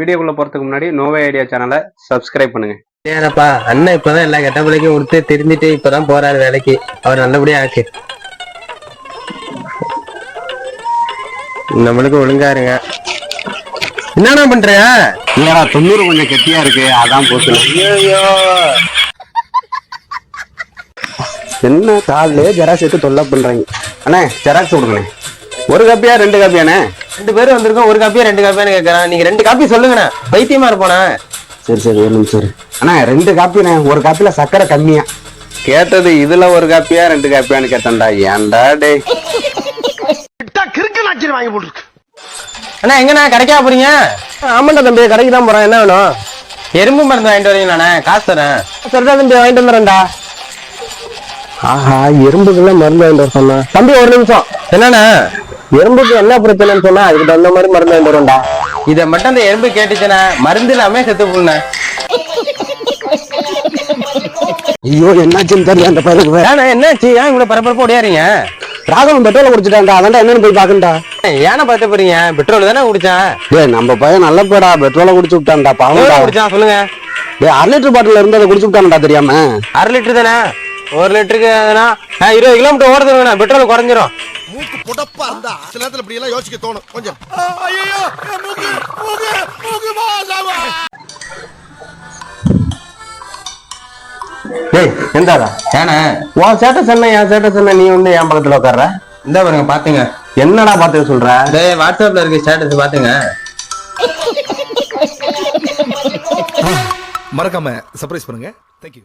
வீடியோக்குள்ள போறதுக்கு முன்னாடி நோவே ஐடியா சேனலை சப்ஸ்கிரைப் பண்ணுங்க. ஏனப்பா அண்ணன் இப்பதான் எல்லா கெட்ட பிள்ளைக்கும் கொடுத்து தெரிஞ்சுட்டு இப்பதான் போறாரு வேலைக்கு. அவர் நல்லபடியா ஆக்கு. நம்மளுக்கு ஒழுங்கா இருங்க. என்னண்ணா பண்ற? இல்லடா 90 கொஞ்சம் கெட்டியா இருக்கு, அதான் போச்சு. ஐயோ என்ன காலையிலே ஜெராக்ஸ் எடுத்து தொல்லை பண்றாங்க. அண்ணே ஜெராக்ஸ் கொடுங்கண்ணே. ஒரு காப்பியா 2 காப்பியாண்ணே? 2 பேரும் வந்திருக்கோம். ஒரு காப்பியா 2 காப்பியான்னு கேட்கறான். நீங்க 2 காப்பி சொல்லுங்கண்ணா. பைத்தியமா இருப்போண்ணா. சரி ஒரு நிமிஷம். அண்ணா 2 காப்பிண்ணே. ஒரு காப்பில சக்கரை கம்மியா. கேட்டது இதுல ஒரு காப்பியா 2 காப்பியான்னு கேட்டேன்டா. ஏன்டா டே கிறுக்கு நாச்சி வாங்கி போட்டுருக்கு. அண்ணா எங்கண்ணா கடைக்கா போறீங்க? ஆமாண்டா தம்பி, கடைக்கு தான் போறேன். என்ன வேணும்? எறும்பு மருந்து வாங்கிட்டு வரீங்களாண்ணே? காசு தரேன். சரிடா தம்பி, வாங்கிட்டு வந்துடுறேன்டா. ஆஹா, எறும்புக்கெல்லாம் மருந்து வாங்கிட்டு வர சொன்னா. தம்பி ஒரு நிமிஷம். என்னண்ணா எறும்புக்கு என்ன பிரச்சனைன்னு சொன்னா அதுக்கு தகுந்த மாதிரி மருந்து வாங்கிட்டு வரேன்டா. இதை மட்டும் அந்த எறும்பு கேட்டுச்சுண்ணா மருந்து இல்லாம செத்து போன. ஐயோ என்னாச்சுன்னு தெரியல அந்த பையனுக்கு. ஏன்னா என்னாச்சு? ஏன் இவ்வளவு பரபரப்பா ஓடியாரீங்க? ராகவன் பெட்ரோல் குடிச்சிட்டான்டா, அதான்டா என்னன்னு போய் பாக்கண்டா. ஏன்னா பார்த்து போறீங்க? பெட்ரோல் தானே குடிச்சான். டேய் நம்ம பையன் நல்ல பேடா, பெட்ரோலை குடிச்சு விட்டான்டா. பாவம்டா. குடிச்சான் சொல்லுங்க. டேய் 1 லிட்டர் பாட்டில் இருந்து அதை குடிச்சு விட்டான்டா தெரியாம. 1/2 லிட்டர் தானே? 1 லிட்டருக்கு 20 கிலோமீட்டர் ஓடுதுங்கண்ணா, பெட்ரோல் குறைஞ்சிரும். மூக்கு புடப்பா இருந்தா சில நேரத்துல இப்படி எல்லாம் யோசிக்க தோணும் கொஞ்சம். டேய் எந்தாடா? ஏன்னா உன் சேட்டை சொன்ன என் சேட்டை சொன்ன, நீ வந்து என் பக்கத்துல உட்கார்ற. இந்த பாருங்க பாத்துங்க. என்னடா பாத்து சொல்ற? டேய் வாட்ஸ்அப்ல இருக்கு ஸ்டேட்டஸ் பாத்துங்க. மறக்காம சர்ப்ரைஸ் பண்ணுங்க. தேங்க்யூ.